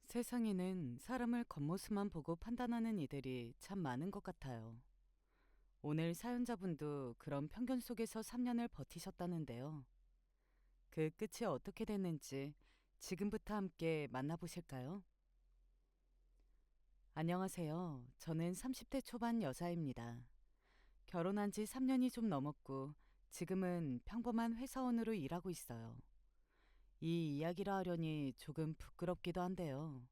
세상에는 사람을 겉모습만 보고 판단하는 이들이 참 많은 것 같아요. 오늘 사연자분도 그런 편견 속에서 3년을 버티셨다는데요. 그 끝이 어떻게 됐는지 지금부터 함께 만나보실까요? 안녕하세요. 저는 30대 초반 여자입니다. 결혼한 지 3년이 좀 넘었고 지금은 평범한 회사원으로 일하고 있어요. 이 이야기를 하려니 조금 부끄럽기도 한데요.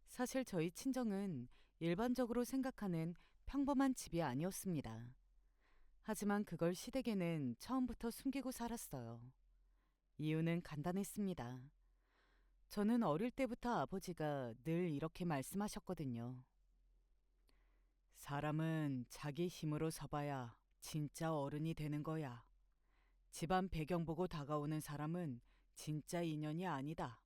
사실 저희 친정은 일반적으로 생각하는 평범한 집이 아니었습니다. 하지만 그걸 시댁에는 처음부터 숨기고 살았어요. 이유는 간단했습니다. 저는 어릴 때부터 아버지가 늘 이렇게 말씀하셨거든요. 사람은 자기 힘으로 서봐야 진짜 어른이 되는 거야. 집안 배경 보고 다가오는 사람은 진짜 인연이 아니다.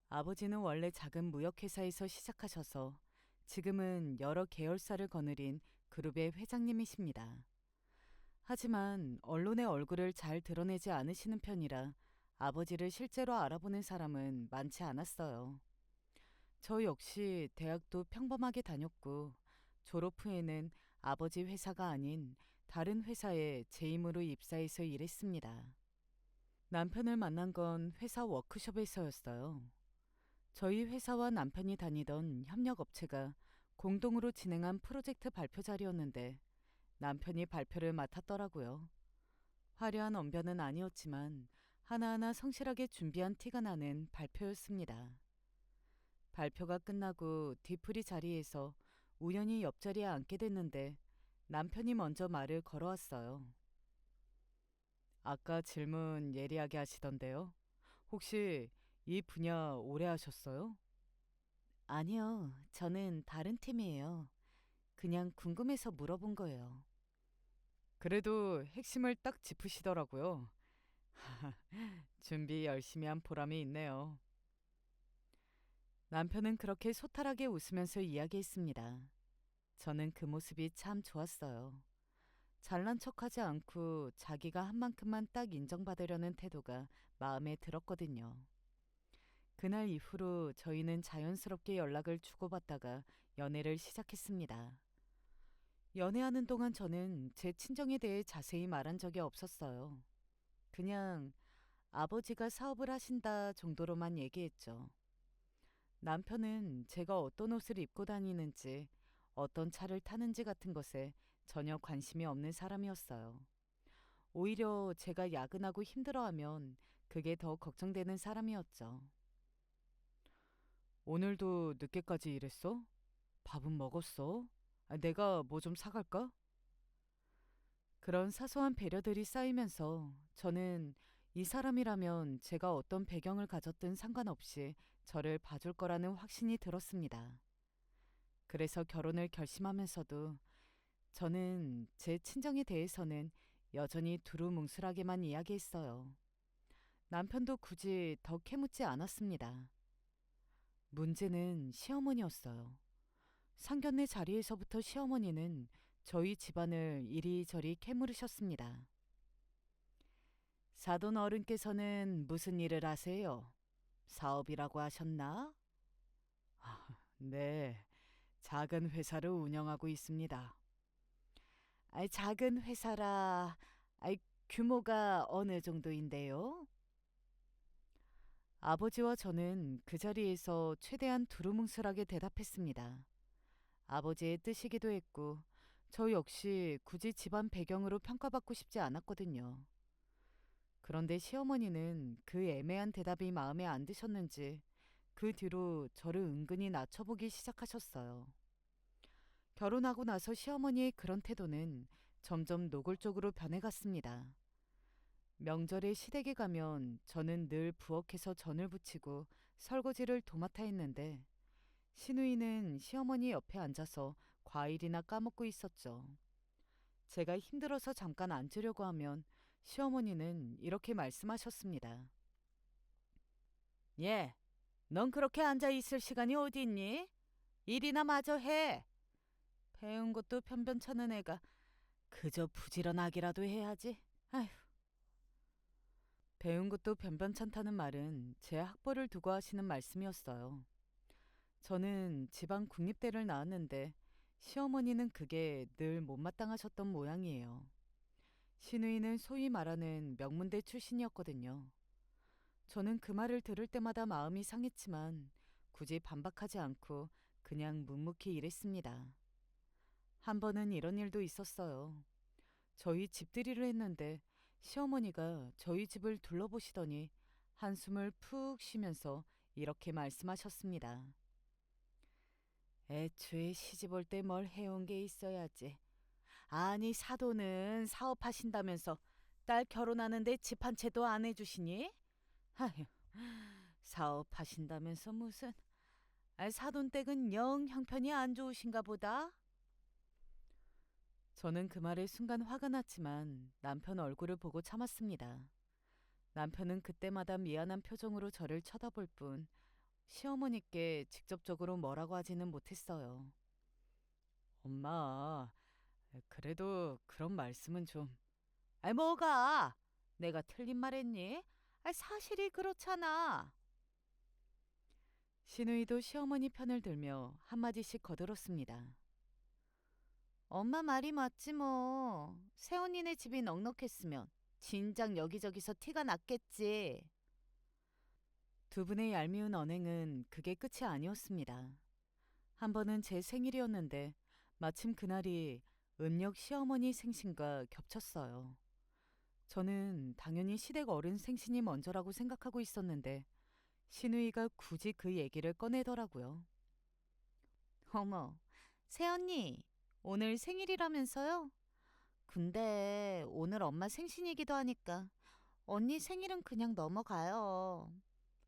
아버지는 원래 작은 무역회사에서 시작하셔서 지금은 여러 계열사를 거느린 그룹의 회장님이십니다. 하지만 언론의 얼굴을 잘 드러내지 않으시는 편이라 아버지를 실제로 알아보는 사람은 많지 않았어요. 저 역시 대학도 평범하게 다녔고 졸업 후에는 아버지 회사가 아닌 다른 회사에 재임으로 입사해서 일했습니다. 남편을 만난 건 회사 워크숍에서였어요. 저희 회사와 남편이 다니던 협력업체가 공동으로 진행한 프로젝트 발표 자리였는데 남편이 발표를 맡았더라고요. 화려한 언변은 아니었지만 하나하나 성실하게 준비한 티가 나는 발표였습니다. 발표가 끝나고 뒤풀이 자리에서 우연히 옆자리에 앉게 됐는데 남편이 먼저 말을 걸어왔어요. 아까 질문 예리하게 하시던데요. 혹시 이 분야 오래 하셨어요? 아니요, 저는 다른 팀이에요. 그냥 궁금해서 물어본 거예요. 그래도 핵심을 딱 짚으시더라고요. 준비 열심히 한 보람이 있네요. 남편은 그렇게 소탈하게 웃으면서 이야기했습니다. 저는 그 모습이 참 좋았어요. 잘난 척하지 않고 자기가 한 만큼만 딱 인정받으려는 태도가 마음에 들었거든요. 그날 이후로 저희는 자연스럽게 연락을 주고받다가 연애를 시작했습니다. 연애하는 동안 저는 제 친정에 대해 자세히 말한 적이 없었어요. 그냥 아버지가 사업을 하신다 정도로만 얘기했죠. 남편은 제가 어떤 옷을 입고 다니는지, 어떤 차를 타는지 같은 것에 전혀 관심이 없는 사람이었어요. 오히려 제가 야근하고 힘들어하면 그게 더 걱정되는 사람이었죠. 오늘도 늦게까지 일했어? 밥은 먹었어? 내가 뭐 좀 사갈까? 그런 사소한 배려들이 쌓이면서 저는 이 사람이라면 제가 어떤 배경을 가졌든 상관없이 저를 봐줄 거라는 확신이 들었습니다. 그래서 결혼을 결심하면서도 저는 제 친정에 대해서는 여전히 두루뭉술하게만 이야기했어요. 남편도 굳이 더 캐묻지 않았습니다. 문제는 시어머니였어요. 상견례 자리에서부터 시어머니는 저희 집안을 이리저리 캐물으셨습니다. 사돈 어른께서는 무슨 일을 하세요? 사업이라고 하셨나? 네, 작은 회사를 운영하고 있습니다. 작은 회사라, 규모가 어느 정도인데요? 아버지와 저는 그 자리에서 최대한 두루뭉술하게 대답했습니다. 아버지의 뜻이기도 했고, 저 역시 굳이 집안 배경으로 평가받고 싶지 않았거든요. 그런데 시어머니는 그 애매한 대답이 마음에 안 드셨는지 그 뒤로 저를 은근히 낮춰보기 시작하셨어요. 결혼하고 나서 시어머니의 그런 태도는 점점 노골적으로 변해갔습니다. 명절에 시댁에 가면 저는 늘 부엌에서 전을 부치고 설거지를 도맡아 했는데 시누이는 시어머니 옆에 앉아서 과일이나 까먹고 있었죠. 제가 힘들어서 잠깐 앉으려고 하면 시어머니는 이렇게 말씀하셨습니다. 예, 넌 그렇게 앉아 있을 시간이 어디 있니? 일이나 마저 해. 배운 것도 편변찮은 애가 그저 부지런하기라도 해야지. 아휴. 배운 것도 변변찮다는 말은 제 학벌을 두고 하시는 말씀이었어요. 저는 지방 국립대를 나왔는데 시어머니는 그게 늘 못마땅하셨던 모양이에요. 시누이는 소위 말하는 명문대 출신이었거든요. 저는 그 말을 들을 때마다 마음이 상했지만 굳이 반박하지 않고 그냥 묵묵히 일했습니다. 한 번은 이런 일도 있었어요. 저희 집들이를 했는데 시어머니가 저희 집을 둘러보시더니 한숨을 푹 쉬면서 이렇게 말씀하셨습니다. 애초에 시집 올 때 뭘 해온 게 있어야지. 아니 사돈은 사업하신다면서 딸 결혼하는데 집 한 채도 안 해주시니? 아휴, 사업하신다면서 무슨. 사돈 댁은 영 형편이 안 좋으신가 보다. 저는 그 말에 순간 화가 났지만 남편 얼굴을 보고 참았습니다. 남편은 그때마다 미안한 표정으로 저를 쳐다볼 뿐 시어머니께 직접적으로 뭐라고 하지는 못했어요. 엄마, 그래도 그런 말씀은 좀. 뭐가? 내가 틀린 말 했니? 사실이 그렇잖아. 시누이도 시어머니 편을 들며 한마디씩 거들었습니다. 엄마 말이 맞지 뭐. 새언니네 집이 넉넉했으면 진작 여기저기서 티가 났겠지. 두 분의 얄미운 언행은 그게 끝이 아니었습니다. 한 번은 제 생일이었는데 마침 그날이 음력 시어머니 생신과 겹쳤어요. 저는 당연히 시댁 어른 생신이 먼저라고 생각하고 있었는데 시누이가 굳이 그 얘기를 꺼내더라고요. 어머, 새언니, 오늘 생일이라면서요? 근데 오늘 엄마 생신이기도 하니까 언니 생일은 그냥 넘어가요.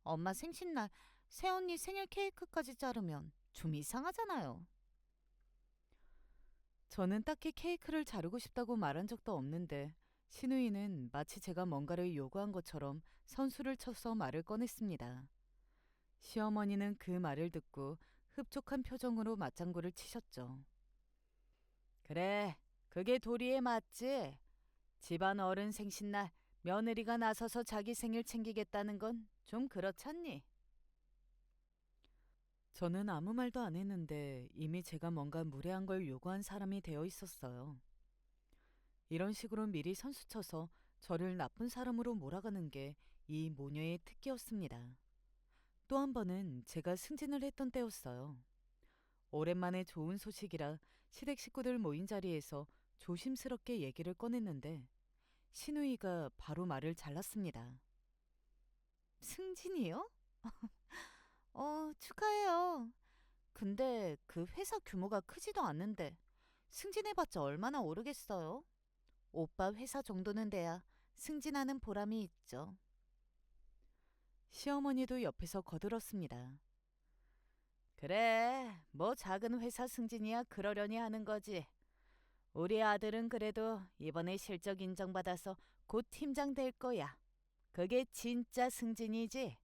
엄마 생신날 새언니 생일 케이크까지 자르면 좀 이상하잖아요. 저는 딱히 케이크를 자르고 싶다고 말한 적도 없는데 시누이는 마치 제가 뭔가를 요구한 것처럼 선수를 쳐서 말을 꺼냈습니다. 시어머니는 그 말을 듣고 흡족한 표정으로 맞장구를 치셨죠. 그래, 그게 도리에 맞지. 집안 어른 생신날 며느리가 나서서 자기 생일 챙기겠다는 건 좀 그렇잖니. 저는 아무 말도 안 했는데 이미 제가 뭔가 무례한 걸 요구한 사람이 되어 있었어요. 이런 식으로 미리 선수쳐서 저를 나쁜 사람으로 몰아가는 게 이 모녀의 특기였습니다. 또 한 번은 제가 승진을 했던 때였어요. 오랜만에 좋은 소식이라 시댁 식구들 모인 자리에서 조심스럽게 얘기를 꺼냈는데 시누이가 바로 말을 잘랐습니다. 승진이요? 축하해요. 근데 그 회사 규모가 크지도 않는데 승진해봤자 얼마나 오르겠어요? 오빠 회사 정도는 돼야 승진하는 보람이 있죠. 시어머니도 옆에서 거들었습니다. 그래, 뭐 작은 회사 승진이야 그러려니 하는 거지. 우리 아들은 그래도 이번에 실적 인정받아서 곧 팀장 될 거야. 그게 진짜 승진이지.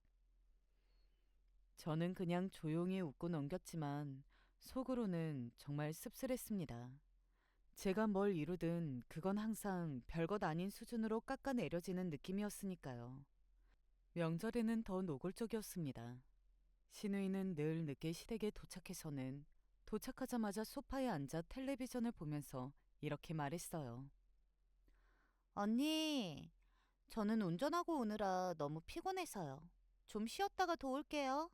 저는 그냥 조용히 웃고 넘겼지만 속으로는 정말 씁쓸했습니다. 제가 뭘 이루든 그건 항상 별것 아닌 수준으로 깎아내려지는 느낌이었으니까요. 명절에는 더 노골적이었습니다. 시누이는 늘 늦게 시댁에 도착해서는 도착하자마자 소파에 앉아 텔레비전을 보면서 이렇게 말했어요. 언니, 저는 운전하고 오느라 너무 피곤해서요. 좀 쉬었다가 도울게요.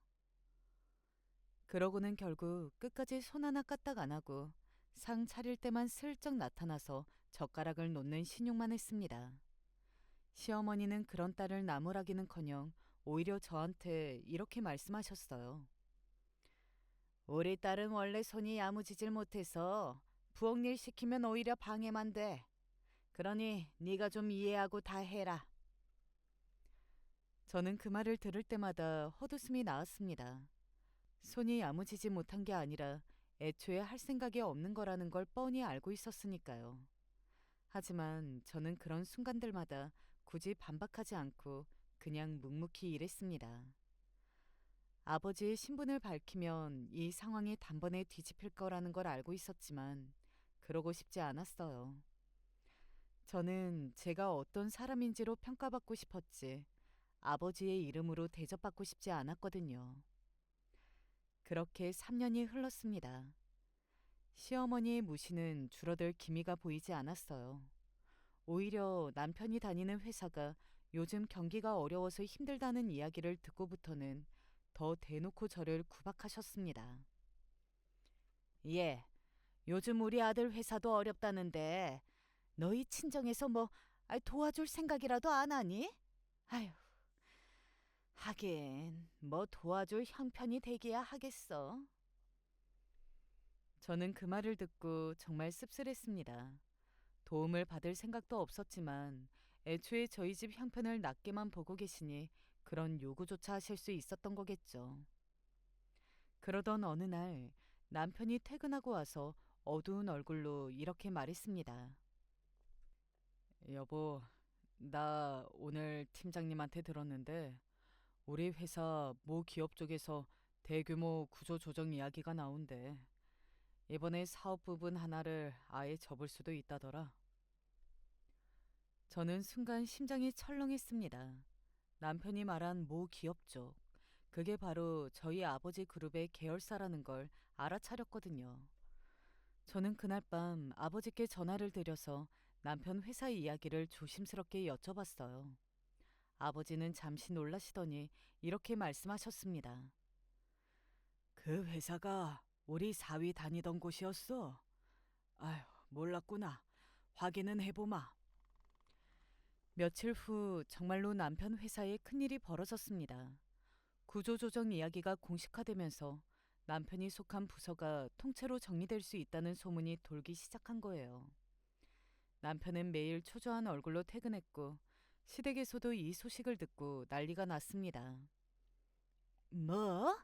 그러고는 결국 끝까지 손 하나 까딱 안 하고 상 차릴 때만 슬쩍 나타나서 젓가락을 놓는 신용만 했습니다. 시어머니는 그런 딸을 나무라기는커녕 오히려 저한테 이렇게 말씀하셨어요. 우리 딸은 원래 손이 야무지질 못해서 부엌 일 시키면 오히려 방해만 돼. 그러니 네가 좀 이해하고 다 해라. 저는 그 말을 들을 때마다 헛웃음이 나왔습니다. 손이 야무지지 못한 게 아니라 애초에 할 생각이 없는 거라는 걸 뻔히 알고 있었으니까요. 하지만 저는 그런 순간들마다 굳이 반박하지 않고 그냥 묵묵히 일했습니다. 아버지의 신분을 밝히면 이 상황이 단번에 뒤집힐 거라는 걸 알고 있었지만 그러고 싶지 않았어요. 저는 제가 어떤 사람인지로 평가받고 싶었지 아버지의 이름으로 대접받고 싶지 않았거든요. 그렇게 3년이 흘렀습니다. 시어머니의 무시는 줄어들 기미가 보이지 않았어요. 오히려 남편이 다니는 회사가 요즘 경기가 어려워서 힘들다는 이야기를 듣고부터는 더 대놓고 저를 구박하셨습니다. 예, 요즘 우리 아들 회사도 어렵다는데 너희 친정에서 뭐 도와줄 생각이라도 안 하니? 아휴, 하긴 뭐 도와줄 형편이 되기야 하겠어. 저는 그 말을 듣고 정말 씁쓸했습니다. 도움을 받을 생각도 없었지만 애초에 저희 집 형편을 낮게만 보고 계시니 그런 요구조차 하실 수 있었던 거겠죠. 그러던 어느 날 남편이 퇴근하고 와서 어두운 얼굴로 이렇게 말했습니다. 여보, 나 오늘 팀장님한테 들었는데 우리 회사 모 기업 쪽에서 대규모 구조 조정 이야기가 나온대. 이번에 사업 부분 하나를 아예 접을 수도 있다더라. 저는 순간 심장이 철렁했습니다. 남편이 말한 모 기업 쪽. 그게 바로 저희 아버지 그룹의 계열사라는 걸 알아차렸거든요. 저는 그날 밤 아버지께 전화를 드려서 남편 회사 이야기를 조심스럽게 여쭤봤어요. 아버지는 잠시 놀라시더니 이렇게 말씀하셨습니다. 그 회사가 우리 사위 다니던 곳이었어. 아휴, 몰랐구나. 확인은 해보마. 며칠 후 정말로 남편 회사에 큰일이 벌어졌습니다. 구조조정 이야기가 공식화되면서 남편이 속한 부서가 통째로 정리될 수 있다는 소문이 돌기 시작한 거예요. 남편은 매일 초조한 얼굴로 퇴근했고 시댁에서도 이 소식을 듣고 난리가 났습니다. 뭐?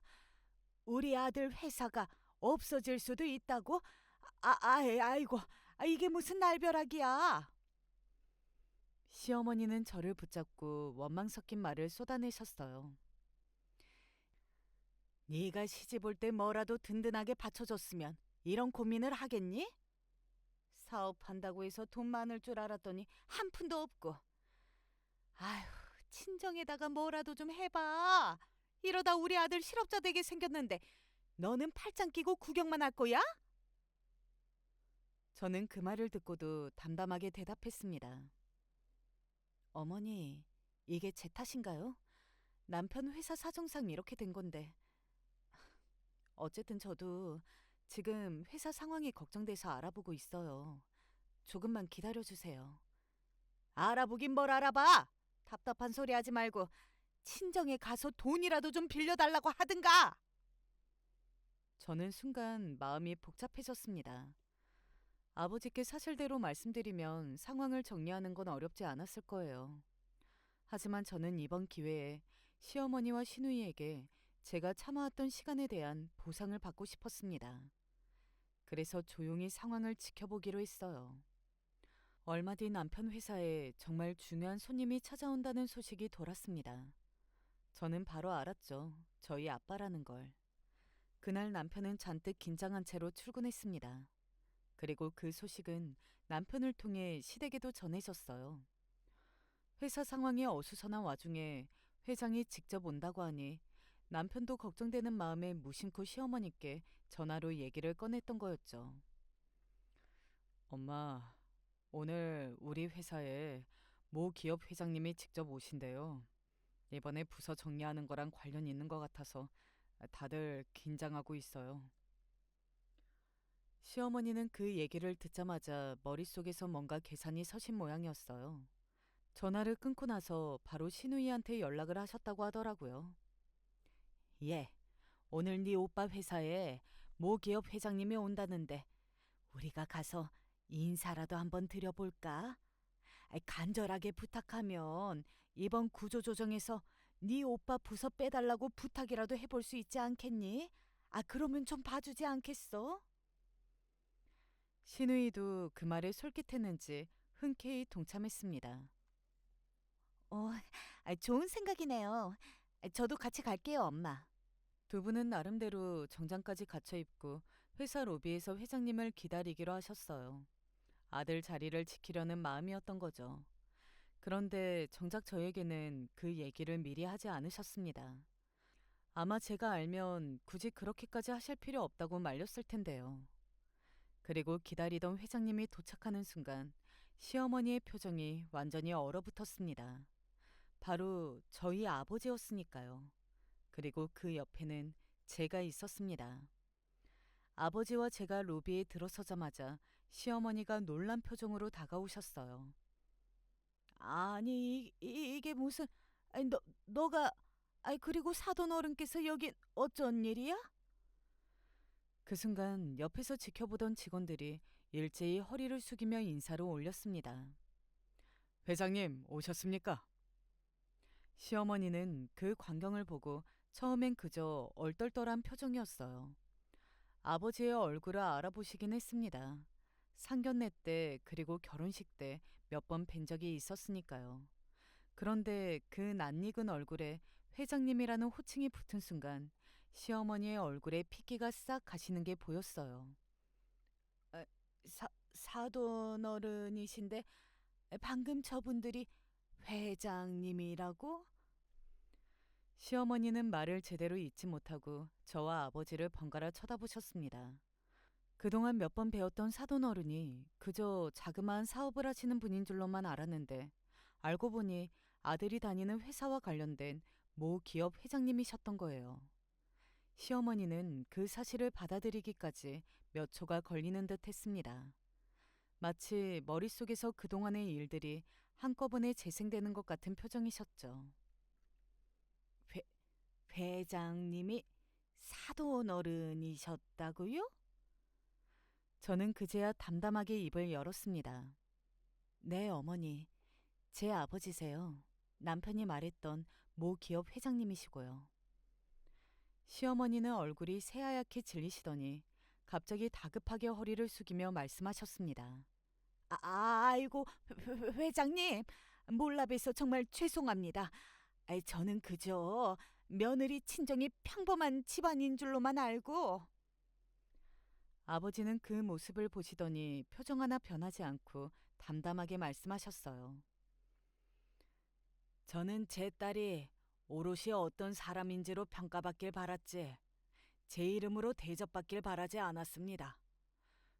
우리 아들 회사가 없어질 수도 있다고? 아이고, 이게 무슨 날벼락이야? 시어머니는 저를 붙잡고 원망 섞인 말을 쏟아내셨어요. 네가 시집 올 때 뭐라도 든든하게 받쳐줬으면 이런 고민을 하겠니? 사업한다고 해서 돈 많을 줄 알았더니 한 푼도 없고. 아휴, 친정에다가 뭐라도 좀 해봐. 이러다 우리 아들 실업자 되게 생겼는데 너는 팔짱 끼고 구경만 할 거야? 저는 그 말을 듣고도 담담하게 대답했습니다. 어머니, 이게 제 탓인가요? 남편 회사 사정상 이렇게 된 건데. 어쨌든 저도 지금 회사 상황이 걱정돼서 알아보고 있어요. 조금만 기다려주세요. 알아보긴 뭘 알아봐! 답답한 소리 하지 말고 친정에 가서 돈이라도 좀 빌려달라고 하든가! 저는 순간 마음이 복잡해졌습니다. 아버지께 사실대로 말씀드리면 상황을 정리하는 건 어렵지 않았을 거예요. 하지만 저는 이번 기회에 시어머니와 시누이에게 제가 참아왔던 시간에 대한 보상을 받고 싶었습니다. 그래서 조용히 상황을 지켜보기로 했어요. 얼마 뒤 남편 회사에 정말 중요한 손님이 찾아온다는 소식이 돌았습니다. 저는 바로 알았죠. 저희 아빠라는 걸. 그날 남편은 잔뜩 긴장한 채로 출근했습니다. 그리고 그 소식은 남편을 통해 시댁에도 전해졌어요. 회사 상황이 어수선한 와중에 회장이 직접 온다고 하니 남편도 걱정되는 마음에 무심코 시어머니께 전화로 얘기를 꺼냈던 거였죠. 엄마, 오늘 우리 회사에 모 기업 회장님이 직접 오신대요. 이번에 부서 정리하는 거랑 관련 있는 것 같아서 다들 긴장하고 있어요. 시어머니는 그 얘기를 듣자마자 머릿속에서 뭔가 계산이 서신 모양이었어요. 전화를 끊고 나서 바로 신우이한테 연락을 하셨다고 하더라고요. 예, 오늘 네 오빠 회사에 모 기업 회장님이 온다는데 우리가 가서 인사라도 한번 드려볼까? 간절하게 부탁하면 이번 구조조정에서 네 오빠 부서 빼달라고 부탁이라도 해볼 수 있지 않겠니? 그러면 좀 봐주지 않겠어? 신우이도 그 말에 솔깃했는지 흔쾌히 동참했습니다. 어, 좋은 생각이네요. 저도 같이 갈게요, 엄마. 두 분은 나름대로 정장까지 갖춰 입고 회사 로비에서 회장님을 기다리기로 하셨어요. 아들 자리를 지키려는 마음이었던 거죠. 그런데 정작 저에게는 그 얘기를 미리 하지 않으셨습니다. 아마 제가 알면 굳이 그렇게까지 하실 필요 없다고 말렸을 텐데요. 그리고 기다리던 회장님이 도착하는 순간 시어머니의 표정이 완전히 얼어붙었습니다. 바로 저희 아버지였으니까요. 그리고 그 옆에는 제가 있었습니다. 아버지와 제가 로비에 들어서자마자 시어머니가 놀란 표정으로 다가오셨어요. 아니, 이게 무슨, 아니, 너가, 아니, 그리고 사돈 어른께서 여긴 어쩐 일이야? 그 순간 옆에서 지켜보던 직원들이 일제히 허리를 숙이며 인사를 올렸습니다. 회장님, 오셨습니까? 시어머니는 그 광경을 보고 처음엔 그저 얼떨떨한 표정이었어요. 아버지의 얼굴을 알아보시긴 했습니다. 상견례 때 그리고 결혼식 때 몇 번 뵌 적이 있었으니까요. 그런데 그 낯익은 얼굴에 회장님이라는 호칭이 붙은 순간 시어머니의 얼굴에 핏기가 싹 가시는 게 보였어요. 아, 사돈 어른이신데 방금 저분들이 회장님이라고? 시어머니는 말을 제대로 잇지 못하고 저와 아버지를 번갈아 쳐다보셨습니다. 그동안 몇 번 배웠던 사돈 어른이 그저 자그마한 사업을 하시는 분인 줄로만 알았는데 알고 보니 아들이 다니는 회사와 관련된 모 기업 회장님이셨던 거예요. 시어머니는 그 사실을 받아들이기까지 몇 초가 걸리는 듯 했습니다. 마치 머릿속에서 그동안의 일들이 한꺼번에 재생되는 것 같은 표정이셨죠. 회, 회장님이 사돈 어른이셨다고요? 저는 그제야 담담하게 입을 열었습니다. 네, 어머니. 제 아버지세요. 남편이 말했던 모 기업 회장님이시고요. 시어머니는 얼굴이 새하얗게 질리시더니 갑자기 다급하게 허리를 숙이며 말씀하셨습니다. 아이고, 회장님. 몰라 봬서 정말 죄송합니다. 저는 그저 며느리 친정이 평범한 집안인 줄로만 알고. 아버지는 그 모습을 보시더니 표정 하나 변하지 않고 담담하게 말씀하셨어요. 저는 제 딸이 오롯이 어떤 사람인지로 평가받길 바랐지 제 이름으로 대접받길 바라지 않았습니다.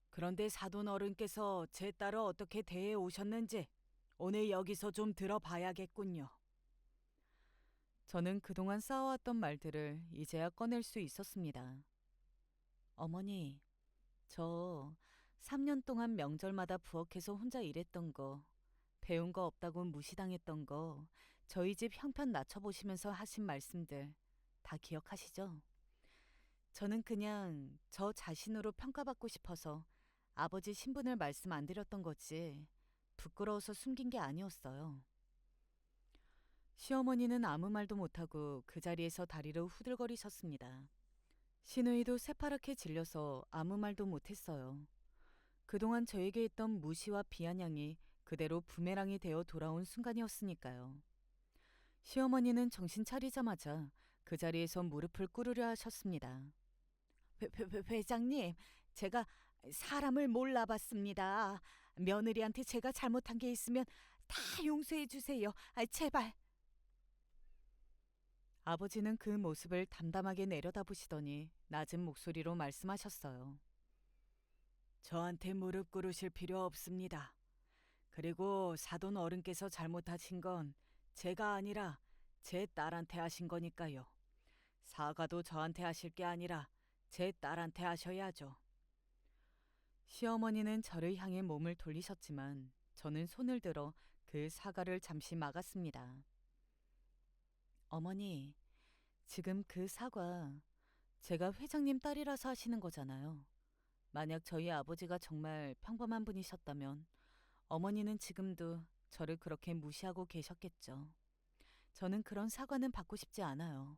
그런데 사돈 어른께서 제 딸을 어떻게 대해 오셨는지 오늘 여기서 좀 들어봐야겠군요. 저는 그동안 쌓아왔던 말들을 이제야 꺼낼 수 있었습니다. 어머니, 저 3년 동안 명절마다 부엌에서 혼자 일했던 거, 배운 거 없다고 무시당했던 거, 저희 집 형편 낮춰보시면서 하신 말씀들 다 기억하시죠? 저는 그냥 저 자신으로 평가받고 싶어서 아버지 신분을 말씀 안 드렸던 거지 부끄러워서 숨긴 게 아니었어요. 시어머니는 아무 말도 못하고 그 자리에서 다리를 후들거리셨습니다. 시누이도 새파랗게 질려서 아무 말도 못했어요. 그동안 저에게 했던 무시와 비아냥이 그대로 부메랑이 되어 돌아온 순간이었으니까요. 시어머니는 정신 차리자마자 그 자리에서 무릎을 꿇으려 하셨습니다. 회장님, 제가 사람을 몰라봤습니다. 며느리한테 제가 잘못한 게 있으면 다 용서해 주세요. 제발. 아버지는 그 모습을 담담하게 내려다보시더니 낮은 목소리로 말씀하셨어요. 저한테 무릎 꿇으실 필요 없습니다. 그리고 사돈 어른께서 잘못하신 건 제가 아니라 제 딸한테 하신 거니까요. 사과도 저한테 하실 게 아니라 제 딸한테 하셔야죠. 시어머니는 저를 향해 몸을 돌리셨지만 저는 손을 들어 그 사과를 잠시 막았습니다. 어머니, 지금 그 사과 제가 회장님 딸이라서 하시는 거잖아요. 만약 저희 아버지가 정말 평범한 분이셨다면 어머니는 지금도 저를 그렇게 무시하고 계셨겠죠. 저는 그런 사과는 받고 싶지 않아요.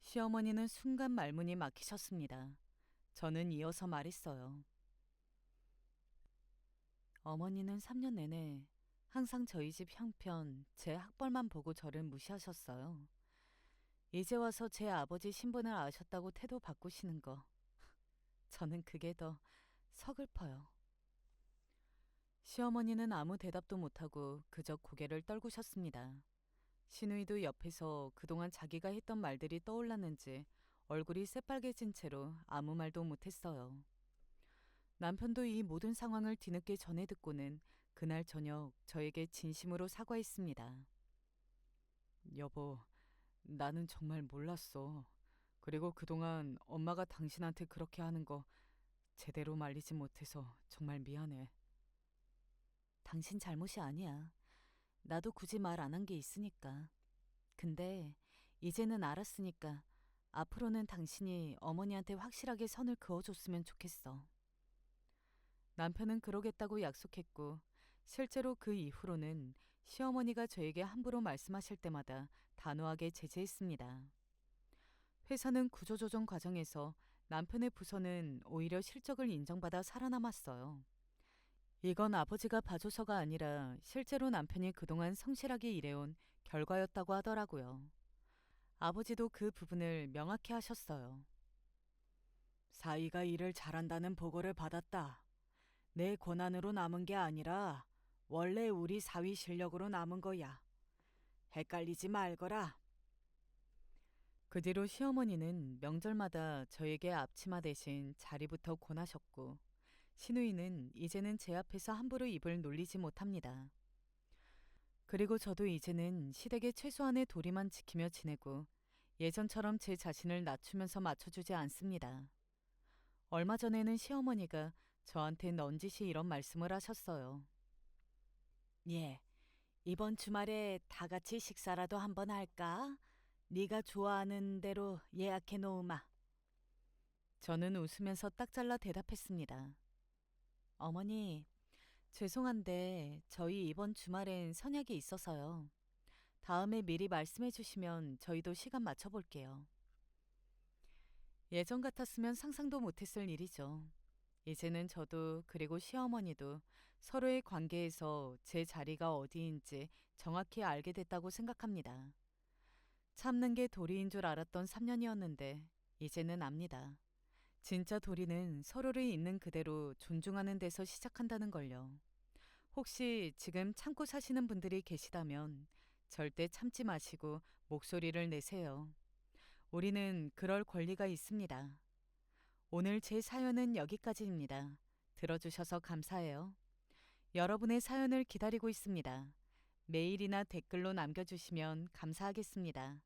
시어머니는 순간 말문이 막히셨습니다. 저는 이어서 말했어요. 어머니는 3년 내내 항상 저희 집 형편, 제 학벌만 보고 저를 무시하셨어요. 이제 와서 제 아버지 신분을 아셨다고 태도 바꾸시는 거. 저는 그게 더 서글퍼요. 시어머니는 아무 대답도 못하고 그저 고개를 떨구셨습니다. 신우이도 옆에서 그동안 자기가 했던 말들이 떠올랐는지 얼굴이 새빨개진 채로 아무 말도 못했어요. 남편도 이 모든 상황을 뒤늦게 전해 듣고는 그날 저녁 저에게 진심으로 사과했습니다. 여보, 나는 정말 몰랐어. 그리고 그동안 엄마가 당신한테 그렇게 하는 거 제대로 말리지 못해서 정말 미안해. 당신 잘못이 아니야. 나도 굳이 말 안 한 게 있으니까. 근데 이제는 알았으니까 앞으로는 당신이 어머니한테 확실하게 선을 그어줬으면 좋겠어. 남편은 그러겠다고 약속했고 실제로 그 이후로는 시어머니가 저에게 함부로 말씀하실 때마다 단호하게 제재했습니다. 회사는 구조조정 과정에서 남편의 부서는 오히려 실적을 인정받아 살아남았어요. 이건 아버지가 봐줘서가 아니라 실제로 남편이 그동안 성실하게 일해온 결과였다고 하더라고요. 아버지도 그 부분을 명확히 하셨어요. 사위가 일을 잘한다는 보고를 받았다. 내 권한으로 남은 게 아니라 원래 우리 사위 실력으로 남은 거야. 헷갈리지 말거라. 그 뒤로 시어머니는 명절마다 저에게 앞치마 대신 자리부터 권하셨고 시누이는 이제는 제 앞에서 함부로 입을 놀리지 못합니다. 그리고 저도 이제는 시댁의 최소한의 도리만 지키며 지내고 예전처럼 제 자신을 낮추면서 맞춰주지 않습니다. 얼마 전에는 시어머니가 저한테 넌지시 이런 말씀을 하셨어요. 예, 이번 주말에 다 같이 식사라도 한번 할까? 네가 좋아하는 대로 예약해 놓으마. 저는 웃으면서 딱 잘라 대답했습니다. 어머니, 죄송한데 저희 이번 주말엔 선약이 있어서요. 다음에 미리 말씀해 주시면 저희도 시간 맞춰볼게요. 예전 같았으면 상상도 못했을 일이죠. 이제는 저도 그리고 시어머니도 서로의 관계에서 제 자리가 어디인지 정확히 알게 됐다고 생각합니다. 참는 게 도리인 줄 알았던 3년이었는데 이제는 압니다. 진짜 도리는 서로를 있는 그대로 존중하는 데서 시작한다는 걸요. 혹시 지금 참고 사시는 분들이 계시다면 절대 참지 마시고 목소리를 내세요. 우리는 그럴 권리가 있습니다. 오늘 제 사연은 여기까지입니다. 들어주셔서 감사해요. 여러분의 사연을 기다리고 있습니다. 메일이나 댓글로 남겨주시면 감사하겠습니다.